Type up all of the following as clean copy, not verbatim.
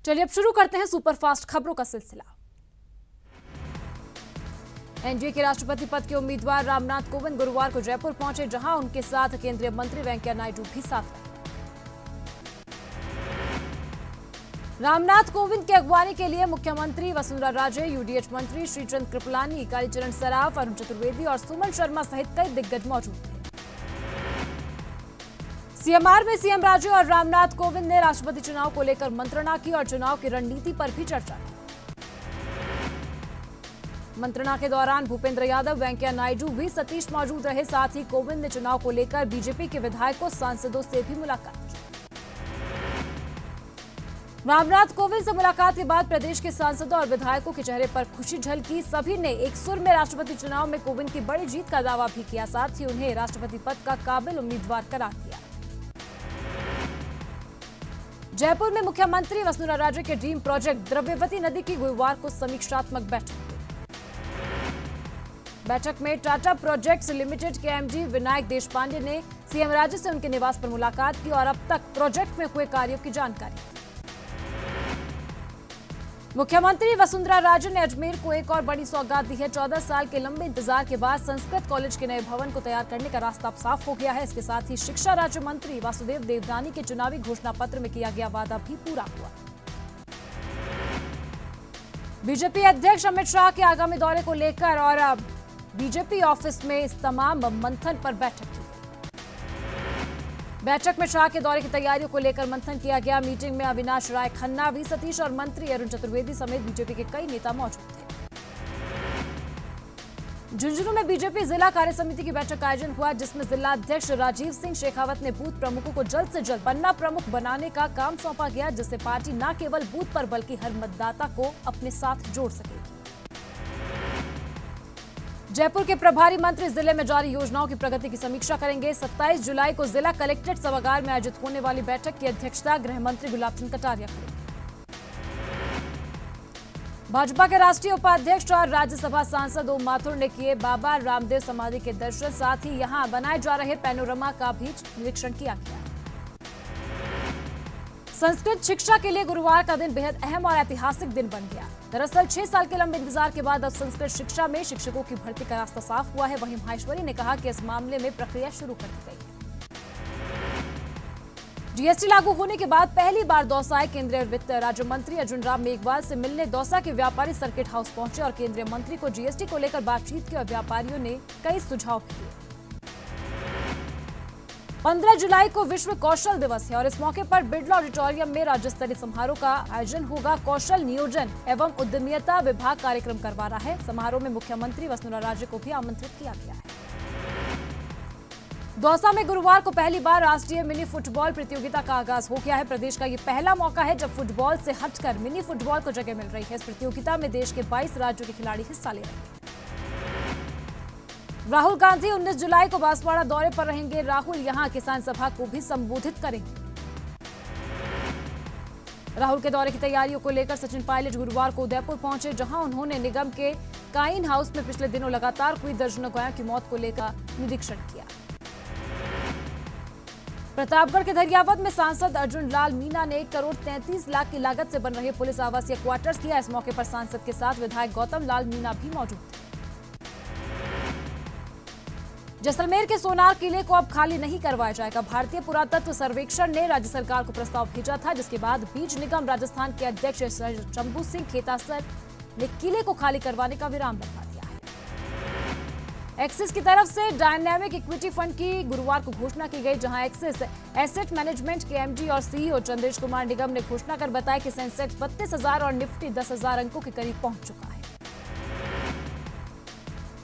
चलिए अब शुरू करते हैं सुपरफास्ट खबरों का सिलसिला। एनडीए के राष्ट्रपति पद के उम्मीदवार रामनाथ कोविंद गुरुवार को जयपुर पहुंचे, जहां उनके साथ केंद्रीय मंत्री वेंकैया नायडू भी साथ रहे। रामनाथ कोविंद की अगवानी के लिए मुख्यमंत्री वसुंधरा राजे, यूडीएच मंत्री श्रीचंद कृपलानी, कालीचरण सराफ, अरुण चतुर्वेदी और सुमन शर्मा सहित कई दिग्गज मौजूद थे। सीएमआर में सीएम राजे और रामनाथ कोविंद ने राष्ट्रपति चुनाव को लेकर मंत्रणा की और चुनाव की रणनीति पर भी चर्चा की। मंत्रणा के दौरान भूपेंद्र यादव, वेंकैया नायडू भी सतीश मौजूद रहे। साथ ही कोविंद ने चुनाव को लेकर बीजेपी के विधायकों, सांसदों से भी मुलाकात की। रामनाथ कोविंद से मुलाकात के बाद प्रदेश के सांसदों और विधायकों के चेहरे पर खुशी झलकी। सभी ने एक सुर में राष्ट्रपति चुनाव में कोविंद की बड़ी जीत का दावा भी किया। साथ ही उन्हें राष्ट्रपति पद का काबिल उम्मीदवार करार दिया। जयपुर में मुख्यमंत्री वसुंधरा राजे के ड्रीम प्रोजेक्ट द्रव्यवती नदी की गुरुवार को समीक्षात्मक बैठक हुई। बैठक में टाटा प्रोजेक्ट्स लिमिटेड के एमडी विनायक देशपांडे ने सीएम राजे से उनके निवास पर मुलाकात की और अब तक प्रोजेक्ट में हुए कार्यों की जानकारी दी। मुख्यमंत्री वसुंधरा राजे ने अजमेर को एक और बड़ी सौगात दी है। 14 साल के लंबे इंतजार के बाद संस्कृत कॉलेज के नए भवन को तैयार करने का रास्ता अब साफ हो गया है। इसके साथ ही शिक्षा राज्य मंत्री वासुदेव देवनानी के चुनावी घोषणा पत्र में किया गया वादा भी पूरा हुआ। बीजेपी अध्यक्ष अमित शाह के आगामी दौरे को लेकर और बीजेपी ऑफिस में इस तमाम मंथन पर बैठक की। बैठक में शाह के दौरे की तैयारियों को लेकर मंथन किया गया। मीटिंग में अविनाश राय खन्ना, वी सतीश और मंत्री अरुण चतुर्वेदी समेत बीजेपी के कई नेता मौजूद थे। झुंझुनू में बीजेपी जिला कार्य समिति की बैठक का आयोजन हुआ, जिसमें जिला अध्यक्ष राजीव सिंह शेखावत ने बूथ प्रमुखों को जल्द से जल्द पन्ना प्रमुख बनाने का काम सौंपा गया, जिससे पार्टी न केवल बूथ पर बल्कि हर मतदाता को अपने साथ जोड़ सकेगी। जयपुर के प्रभारी मंत्री जिले में जारी योजनाओं की प्रगति की समीक्षा करेंगे। 27 जुलाई को जिला कलेक्ट्रेट सभागार में आयोजित होने वाली बैठक की अध्यक्षता गृह मंत्री गुलाब चंद कटारिया करेंगे। भाजपा के राष्ट्रीय उपाध्यक्ष और राज्यसभा सांसद ओम माथुर ने किए बाबा रामदेव समाधि के दर्शन। साथ ही यहां बनाए जा रहे पैनोरमा का भी निरीक्षण किया गया। संस्कृत शिक्षा के लिए गुरुवार का दिन बेहद अहम और ऐतिहासिक दिन बन गया। दरअसल 6 साल के लंबे इंतजार के बाद अब संस्कृत शिक्षा में शिक्षकों की भर्ती का रास्ता साफ हुआ है। वहीं माहेश्वरी ने कहा कि इस मामले में प्रक्रिया शुरू कर दी गई है। जीएसटी लागू होने के बाद पहली बार दौसा आए केंद्रीय वित्त राज्य मंत्री अर्जुन राम मेघवाल से मिलने दौसा के व्यापारी सर्किट हाउस पहुंचे और केंद्रीय मंत्री को जीएसटी को लेकर बातचीत की और व्यापारियों ने कई सुझाव दिए। 15 जुलाई को विश्व कौशल दिवस है और इस मौके पर बिड़ला ऑडिटोरियम में राज्य स्तरीय समारोह का आयोजन होगा। कौशल नियोजन एवं उद्यमिता विभाग कार्यक्रम करवा रहा है। समारोह में मुख्यमंत्री वसुंधरा राजे को भी आमंत्रित किया गया है। दौसा में गुरुवार को पहली बार राष्ट्रीय मिनी फुटबॉल प्रतियोगिता का आगाज हो गया है। प्रदेश का ये पहला मौका है जब फुटबॉल से हटकर मिनी फुटबॉल को जगह मिल रही है। इस प्रतियोगिता में देश के 22 राज्यों के खिलाड़ी हिस्सा ले रहे हैं। राहुल गांधी 19 जुलाई को बांसवाड़ा दौरे पर रहेंगे। राहुल यहां किसान सभा को भी संबोधित करेंगे। राहुल के दौरे की तैयारियों को लेकर सचिन पायलट गुरुवार को उदयपुर पहुंचे, जहां उन्होंने निगम के काइन हाउस में पिछले दिनों लगातार हुई दर्जनों गायों की मौत को लेकर निरीक्षण किया। प्रतापगढ़ के धरियावद में सांसद अर्जुन लाल मीणा ने 1 करोड़ 33 लाख की लागत से बन रहे पुलिस आवासीय क्वार्टर्स किया। इस मौके पर सांसद के साथ विधायक गौतम लाल मीणा भी मौजूद थे। जैसलमेर के सोनार किले को अब खाली नहीं करवाया जाएगा। भारतीय पुरातत्व सर्वेक्षण ने राज्य सरकार को प्रस्ताव भेजा था, जिसके बाद बीज निगम राजस्थान के अध्यक्ष शंभू सिंह खेतासर ने किले को खाली करवाने का विराम लगा दिया है। एक्सिस की तरफ से डायनामिक इक्विटी फंड की गुरुवार को घोषणा की गई, जहां एक्सिस एसेट मैनेजमेंट के एमडी और सीईओ चंद्रेश कुमार निगम ने घोषणा कर बताया कि सेंसेक्स 32,000 और निफ्टी 10,000 अंकों के करीब पहुंच चुका है।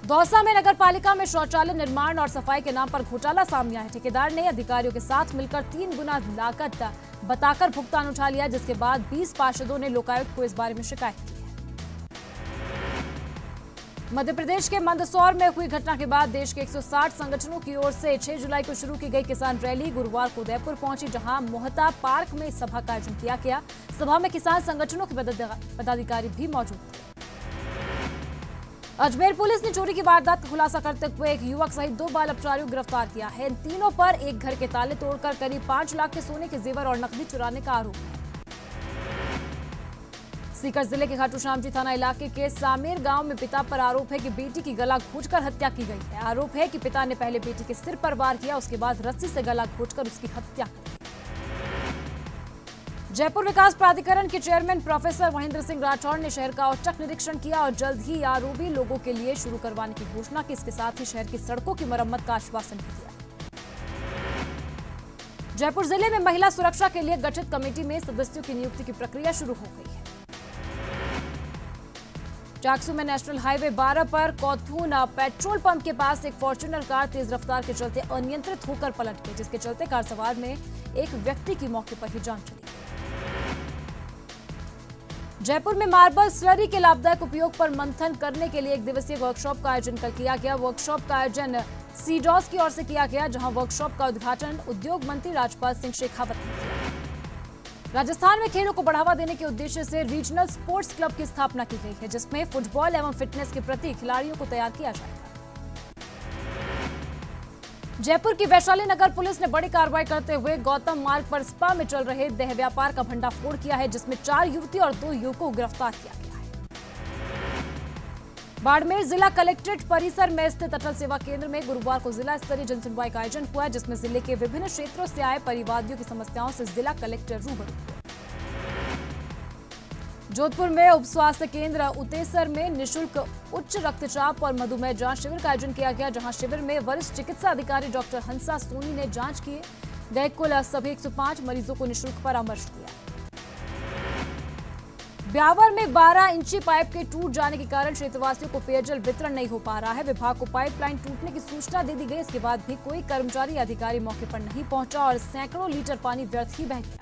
दौसा में नगर पालिका में शौचालय निर्माण और सफाई के नाम पर घोटाला सामने आया है। ठेकेदार ने अधिकारियों के साथ मिलकर 3 गुना लागत बताकर भुगतान उठा लिया, जिसके बाद 20 पार्षदों ने लोकायुक्त को इस बारे में शिकायत की है। मध्य प्रदेश के मंदसौर में हुई घटना के बाद देश के 160 संगठनों की ओर से 6 जुलाई को शुरू की गई किसान रैली गुरुवार को उदयपुर पहुंची, जहां मोहता पार्क में सभा का आयोजन किया गया। सभा में किसान संगठनों के पदाधिकारी भी मौजूद थे। अजमेर पुलिस ने चोरी की वारदात का खुलासा करते हुए एक युवक सहित 2 बाल अपराधियों को गिरफ्तार किया है। इन तीनों पर एक घर के ताले तोड़कर करीब 5 लाख के सोने के जेवर और नकदी चुराने का आरोप है। सीकर जिले के खाटू श्याम जी थाना इलाके के सामेर गांव में पिता पर आरोप है कि बेटी की गला घोंटकर हत्या की गई है। आरोप है कि पिता ने पहले बेटी के सिर पर वार किया, उसके बाद रस्सी से गला घोंटकर उसकी हत्या कर दी। जयपुर विकास प्राधिकरण के चेयरमैन प्रोफेसर महेंद्र सिंह राठौड़ ने शहर का औचक निरीक्षण किया और जल्द ही आरओबी लोगों के लिए शुरू करवाने की घोषणा की। इसके साथ ही शहर की सड़कों की मरम्मत का आश्वासन भी दिया। जयपुर जिले में महिला सुरक्षा के लिए गठित कमेटी में सदस्यों की नियुक्ति की प्रक्रिया शुरू हो गई है। चाकसू में नेशनल हाईवे 12 पर कौथून पेट्रोल पंप के पास एक फॉर्च्यूनर कार तेज रफ्तार के चलते अनियंत्रित होकर पलट गई, जिसके चलते कार सवार में एक व्यक्ति की मौके पर ही जान चली। जयपुर में मार्बल स्लरी के लाभदायक उपयोग पर मंथन करने के लिए एक दिवसीय वर्कशॉप का आयोजन कल किया गया। वर्कशॉप का आयोजन सीडॉस की ओर से किया गया, जहां वर्कशॉप का उद्घाटन उद्योग मंत्री राजपाल सिंह शेखावत ने किया। राजस्थान में खेलों को बढ़ावा देने के उद्देश्य से रीजनल स्पोर्ट्स क्लब की स्थापना की गई है, जिसमें फुटबॉल एवं फिटनेस के प्रति खिलाड़ियों को तैयार किया जाएगा। जयपुर की वैशाली नगर पुलिस ने बड़ी कार्रवाई करते हुए गौतम मार्ग पर स्पा में चल रहे देह व्यापार का भंडाफोड़ किया है, जिसमें 4 युवती और 2 युवकों को गिरफ्तार किया गया है। बाड़मेर जिला कलेक्ट्रेट परिसर में स्थित अटल सेवा केंद्र में गुरुवार को जिला स्तरीय जनसुनवाई का आयोजन हुआ, जिसमें जिले के विभिन्न क्षेत्रों से आए परिवादियों की समस्याओं से जिला कलेक्टर रूबरू हुए। जोधपुर में उप स्वास्थ्य केंद्र उतेसर में निःशुल्क उच्च रक्तचाप और मधुमेह जांच शिविर का आयोजन किया गया, जहां शिविर में वरिष्ठ चिकित्सा अधिकारी डॉक्टर हंसा सोनी ने जांच किए गए कुल सभी 105 मरीजों को निःशुल्क परामर्श दिया। ब्यावर में 12 इंची पाइप के टूट जाने के कारण क्षेत्रवासियों को पेयजल वितरण नहीं हो पा रहा है। विभाग को पाइपलाइन टूटने की सूचना दे दी गई, इसके बाद भी कोई कर्मचारी अधिकारी मौके पर नहीं पहुंचा और सैकड़ों लीटर पानी व्यर्थ ही बह गया।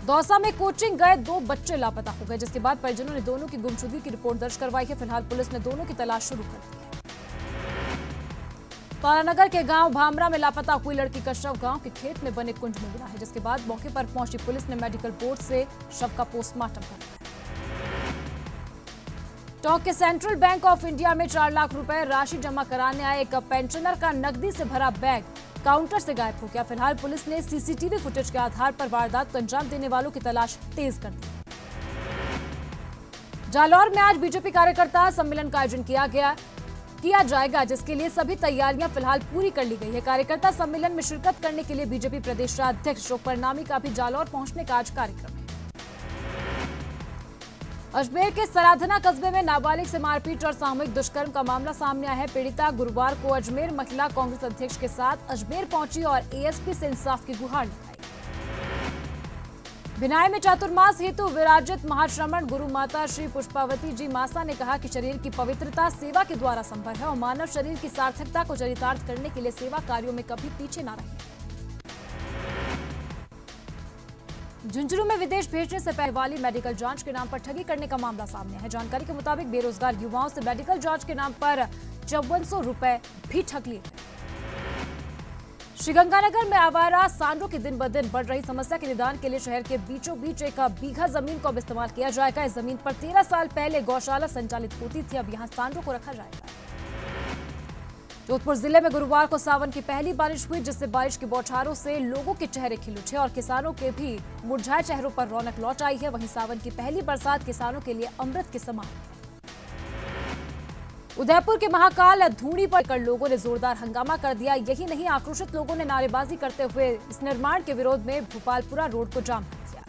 दौसा में कोचिंग गए 2 बच्चे लापता हो गए, जिसके बाद परिजनों ने दोनों की गुमशुदगी की रिपोर्ट दर्ज करवाई है। फिलहाल पुलिस ने दोनों की तलाश शुरू कर दी है। तारानगर के गांव भामरा में लापता हुई लड़की का शव गांव के खेत में बने कुंड में मिला है, जिसके बाद मौके पर पहुंची पुलिस ने मेडिकल बोर्ड से शव का पोस्टमार्टम करवाया। टोंक के सेंट्रल बैंक ऑफ इंडिया में 4 लाख रुपए राशि जमा कराने आए एक पेंशनर का नकदी से भरा बैग काउंटर से गायब हो गया। फिलहाल पुलिस ने सीसीटीवी फुटेज के आधार पर वारदात को अंजाम देने वालों की तलाश तेज कर दी। जालौर में आज बीजेपी कार्यकर्ता सम्मेलन का आयोजन किया जाएगा, जिसके लिए सभी तैयारियां फिलहाल पूरी कर ली गई है। कार्यकर्ता सम्मेलन में शिरकत करने के लिए बीजेपी प्रदेश अध्यक्ष अशोक परनामी का भी जालौर पहुंचने का आज कार्यक्रम है। अजमेर के सराधना कस्बे में नाबालिग से मारपीट और सामूहिक दुष्कर्म का मामला सामने आया है। पीड़िता गुरुवार को अजमेर महिला कांग्रेस अध्यक्ष के साथ अजमेर पहुंची और एएसपी से इंसाफ की गुहार लगाई। भिनाई में चातुर्मास हेतु विराजित महाश्रमण गुरु माता श्री पुष्पावती जी मासा ने कहा कि शरीर की पवित्रता सेवा के द्वारा संभव है और मानव शरीर की सार्थकता को चरितार्थ करने के लिए सेवा कार्यों में कभी पीछे न रहे। झुंझुनू में विदेश भेजने से पहले वाली मेडिकल जांच के नाम पर ठगी करने का मामला सामने है। जानकारी के मुताबिक बेरोजगार युवाओं से मेडिकल जांच के नाम पर 5400 रुपए भी ठग लिए। श्रीगंगानगर में आवारा सांडों की दिन ब दिन बढ़ रही समस्या के निदान के लिए शहर के बीचों बीच 1 बीघा जमीन को अब इस्तेमाल किया जाएगा। इस जमीन पर 13 साल पहले गौशाला संचालित होती थी, अब यहाँ सांडों को रखा जाएगा। जोधपुर जिले में गुरुवार को सावन की पहली बारिश हुई, जिससे बारिश की बौछारों से लोगों के चेहरे खिल उठे और किसानों के भी मुरझाए चेहरों पर रौनक लौट आई है। वहीं सावन की पहली बरसात किसानों के लिए अमृत के समान है। उदयपुर के महाकाल धूणी पर लोगों ने जोरदार हंगामा कर दिया। यही नहीं, आक्रोशित लोगों ने नारेबाजी करते हुए इस निर्माण के विरोध में भोपालपुरा रोड को जाम कर दिया।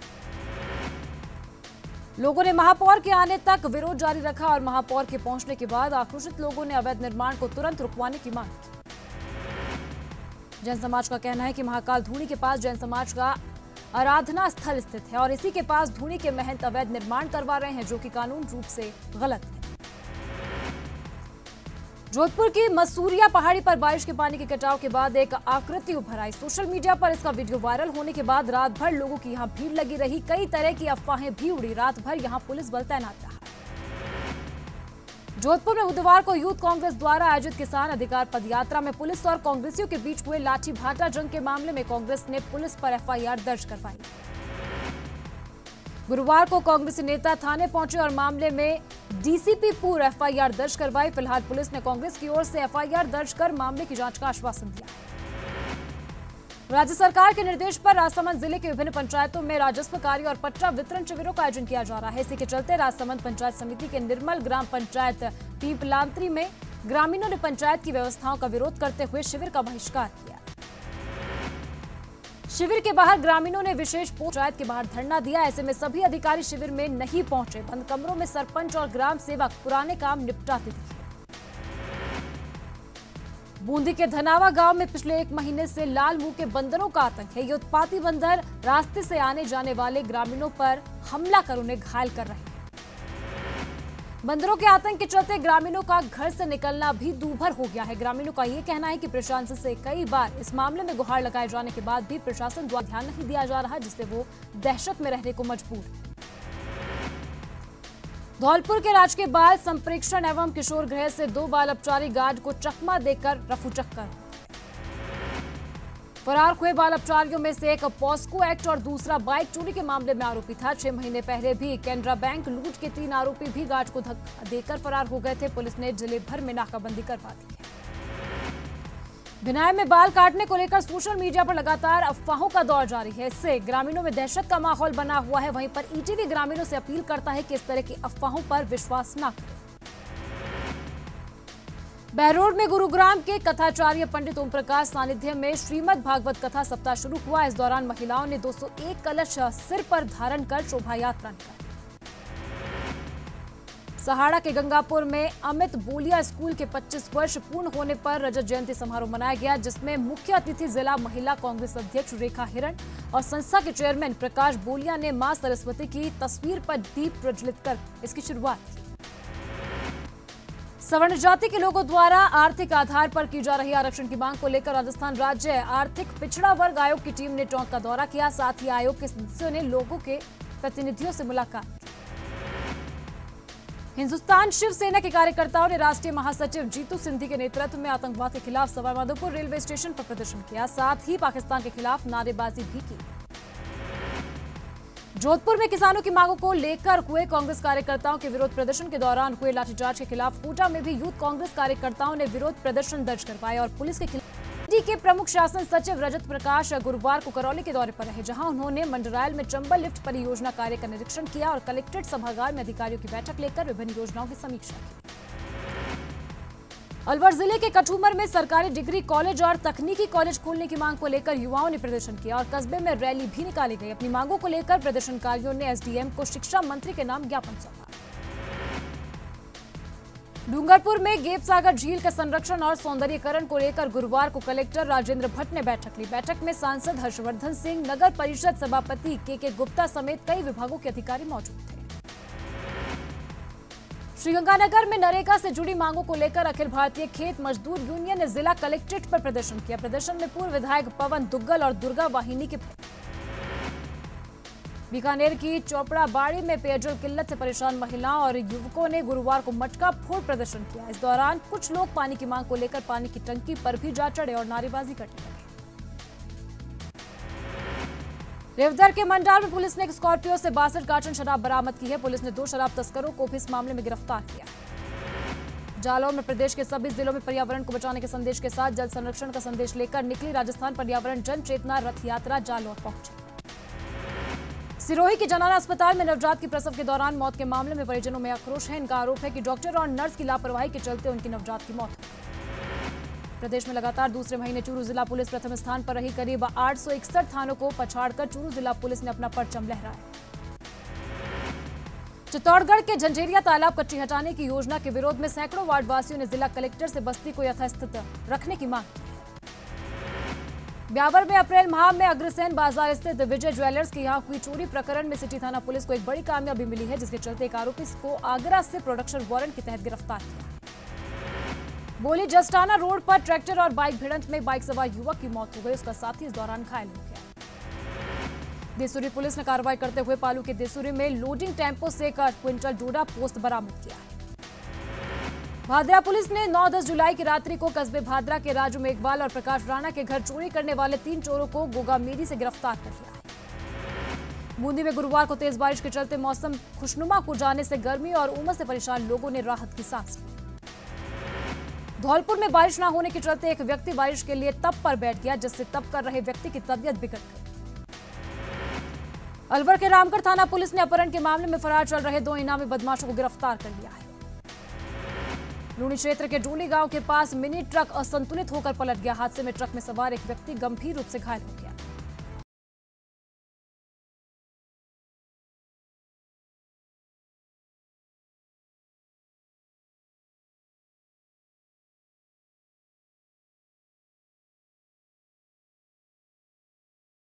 लोगों ने महापौर के आने तक विरोध जारी रखा और महापौर के पहुंचने के बाद आक्रोशित लोगों ने अवैध निर्माण को तुरंत रुकवाने की मांग की। जैन समाज का कहना है कि महाकाल धूणी के पास जैन समाज का आराधना स्थल स्थित है और इसी के पास धूणी के महंत अवैध निर्माण करवा रहे हैं, जो कि कानून रूप से गलत है। जोधपुर की मसूरिया पहाड़ी पर बारिश के पानी के कटाव के बाद एक आकृति उभर आई। सोशल मीडिया पर इसका वीडियो वायरल होने के बाद रात भर लोगों की यहां भीड़ लगी रही। कई तरह की अफवाहें भी उड़ी। रात भर यहां पुलिस बल तैनात रहा। जोधपुर में बुधवार को यूथ कांग्रेस द्वारा आयोजित किसान अधिकार पदयात्रा में पुलिस और कांग्रेसियों के बीच हुए लाठी भाटा जंग के मामले में कांग्रेस ने पुलिस पर एफआईआर दर्ज करवाई। गुरुवार को कांग्रेसी नेता थाने पहुंचे और मामले में डीसीपी पूर्व एफआईआर दर्ज करवाई। फिलहाल पुलिस ने कांग्रेस की ओर से एफआईआर दर्ज कर मामले की जांच का आश्वासन दिया। राज्य सरकार के निर्देश पर राजसमंद जिले के विभिन्न पंचायतों में राजस्व कार्य और पट्टा वितरण शिविरों का आयोजन किया जा रहा है। इसी के चलते राजसमंद पंचायत समिति के निर्मल ग्राम पंचायत पीपलांत्री में ग्रामीणों ने पंचायत की व्यवस्थाओं का विरोध करते हुए शिविर का बहिष्कार किया। शिविर के बाहर ग्रामीणों ने विशेष पंचायत के बाहर धरना दिया। ऐसे में सभी अधिकारी शिविर में नहीं पहुंचे। बंद कमरों में सरपंच और ग्राम सेवक पुराने काम निपटाते दिखे। बूंदी के धनावा गांव में पिछले 1 महीने से लाल मुंह के बंदरों का आतंक है। ये उत्पाती बंदर रास्ते से आने जाने वाले ग्रामीणों पर हमला कर उन्हें घायल कर रहे हैं। बंदरों के आतंक के चलते ग्रामीणों का घर से निकलना भी दूभर हो गया है। ग्रामीणों का ये कहना है कि प्रशासन से कई बार इस मामले में गुहार लगाए जाने के बाद भी प्रशासन द्वारा ध्यान नहीं दिया जा रहा, जिससे वो दहशत में रहने को मजबूर है। धौलपुर के राजकीय बाल संप्रेक्षण एवं किशोर गृह से 2 बाल अपचारी गार्ड को चकमा देकर रफूचक्कर। फरार हुए बाल अपचारियों में से एक पॉस्को एक्ट और दूसरा बाइक चोरी के मामले में आरोपी था। 6 महीने पहले भी कैनरा बैंक लूट के 3 आरोपी भी गार्ड को धक्का देकर फरार हो गए थे। पुलिस ने जिले भर में नाकाबंदी करवा दी है। भिनाई में बाल काटने को लेकर सोशल मीडिया पर लगातार अफवाहों का दौर जारी है। इससे ग्रामीणों में दहशत का माहौल बना हुआ है। वहीं पर ईटीवी ग्रामीणों से अपील करता है कि इस तरह की अफवाहों पर विश्वास न करें। बहरोड में गुरुग्राम के कथाचार्य पंडित ओम प्रकाश सानिध्य में श्रीमद् भागवत कथा सप्ताह शुरू हुआ। इस दौरान महिलाओं ने 201 कलश सिर पर धारण कर शोभा यात्रा निकाली। सहाड़ा के गंगापुर में अमित बोलिया स्कूल के 25 वर्ष पूर्ण होने पर रजत जयंती समारोह मनाया गया, जिसमें मुख्य अतिथि जिला महिला कांग्रेस अध्यक्ष रेखा हिरण और संस्था के चेयरमैन प्रकाश बोलिया ने मां सरस्वती की तस्वीर पर दीप प्रज्वलित कर इसकी शुरुआत की। सवर्ण जाति के लोगों द्वारा आर्थिक आधार पर की जा रही आरक्षण की मांग को लेकर राजस्थान राज्य आर्थिक पिछड़ा वर्ग आयोग की टीम ने टोंक का दौरा किया। साथ ही आयोग के सदस्यों ने लोगों के प्रतिनिधियों से मुलाकात की। हिंदुस्तान शिवसेना के कार्यकर्ताओं ने राष्ट्रीय महासचिव जीतू सिंधी के नेतृत्व में आतंकवाद के खिलाफ सवाईमाधोपुर रेलवे स्टेशन पर प्रदर्शन किया। साथ ही पाकिस्तान के खिलाफ नारेबाजी भी की। जोधपुर में किसानों की मांगों को लेकर हुए कांग्रेस कार्यकर्ताओं के विरोध प्रदर्शन के दौरान हुए लाठीचार्ज के खिलाफ कोटा में भी यूथ कांग्रेस कार्यकर्ताओं ने विरोध प्रदर्शन दर्ज करवाया और पुलिस के खिलाफ के प्रमुख शासन सचिव रजत प्रकाश गुरुवार को करौली के दौरे पर रहे, जहां उन्होंने मंडरायल में चंबल लिफ्ट परियोजना कार्य का निरीक्षण किया और कलेक्ट्रेट सभागार में अधिकारियों की बैठक लेकर विभिन्न योजनाओं की समीक्षा की। अलवर जिले के कठूमर में सरकारी डिग्री कॉलेज और तकनीकी कॉलेज खोलने की मांग को लेकर युवाओं ने प्रदर्शन किया और कस्बे में रैली भी निकाली गई। अपनी मांगों को लेकर प्रदर्शनकारियों ने एसडीएम को शिक्षा मंत्री के नाम ज्ञापन सौंपा। डूंगरपुर में गेप सागर झील के संरक्षण और सौंदर्यीकरण को लेकर गुरुवार को कलेक्टर राजेंद्र भट्ट ने बैठक ली। बैठक में सांसद हर्षवर्धन सिंह, नगर परिषद सभापति के गुप्ता समेत कई विभागों के अधिकारी मौजूद थे। श्रीगंगानगर में नरेगा से जुड़ी मांगों को लेकर अखिल भारतीय खेत मजदूर यूनियन ने जिला कलेक्ट्रेट पर प्रदर्शन किया। प्रदर्शन में पूर्व विधायक पवन दुग्गल और दुर्गा वाहिनी के बीकानेर की चोपड़ा बाड़ी में पेयजल किल्लत से परेशान महिलाओं और युवकों ने गुरुवार को मटका फोड़ प्रदर्शन किया। इस दौरान कुछ लोग पानी की मांग को लेकर पानी की टंकी पर भी जा चढ़े और नारेबाजी करने लगे। रेवदर के मंडाल में पुलिस ने एक स्कॉर्पियो से 62 कार्टन शराब बरामद की है। पुलिस ने 2 शराब तस्करों को भी इस मामले में गिरफ्तार किया। जालौर में प्रदेश के सभी जिलों में पर्यावरण को बचाने के संदेश के साथ जल संरक्षण का संदेश लेकर निकली राजस्थान पर्यावरण जन चेतना रथ यात्रा जालौर पहुंची। सिरोही के जनाना अस्पताल में नवजात की प्रसव के दौरान मौत के मामले में परिजनों में आक्रोश है। इनका आरोप है कि डॉक्टर और नर्स की लापरवाही के चलते उनकी नवजात की मौत हुई। प्रदेश में लगातार दूसरे महीने चूरू जिला पुलिस प्रथम स्थान पर रही। करीब 861 थानों को पछाड़कर चूरू जिला पुलिस ने अपना परचम लहराया। चित्तौड़गढ़ के झंझेरिया तालाब कच्ची हटाने की योजना के विरोध में सैकड़ों वार्डवासियों ने जिला कलेक्टर से बस्ती को यथास्थित रखने की मांग की। ब्यावर में अप्रैल माह में अग्रसेन बाजार स्थित विजय ज्वेलर्स के यहां हुई चोरी प्रकरण में सिटी थाना पुलिस को एक बड़ी कामयाबी मिली है, जिसके चलते एक आरोपी को आगरा से प्रोडक्शन वारंट के तहत गिरफ्तार किया। बोली जस्टाना रोड पर ट्रैक्टर और बाइक भिड़ंत में बाइक सवार युवक की मौत हो गई। उसका साथी इस दौरान घायल हो गया। देसुरी पुलिस ने कार्रवाई करते हुए पालू के देसुरी में लोडिंग टेम्पो से 1 क्विंटल डोडा पोस्त बरामद किया। भादरा पुलिस ने 9-10 जुलाई की रात्रि को कस्बे भादरा के राजू मेघवाल और प्रकाश राणा के घर चोरी करने वाले 3 चोरों को गोगामेरी से गिरफ्तार कर लिया है। बूंदी में गुरुवार को तेज बारिश के चलते मौसम खुशनुमा हो जाने से गर्मी और उमस से परेशान लोगों ने राहत की सांस ली। धौलपुर में बारिश न होने के चलते एक व्यक्ति बारिश के लिए तप पर बैठ गया, जिससे तप कर रहे व्यक्ति की तबीयत बिगड़ गई। अलवर के रामगढ़ थाना पुलिस ने अपहरण के मामले में फरार चल रहे 2 इनामी बदमाशों को गिरफ्तार कर लिया है। लूणी क्षेत्र के डोली गांव के पास मिनी ट्रक असंतुलित होकर पलट गया। हादसे में ट्रक में सवार एक व्यक्ति गंभीर रूप से घायल हो गया।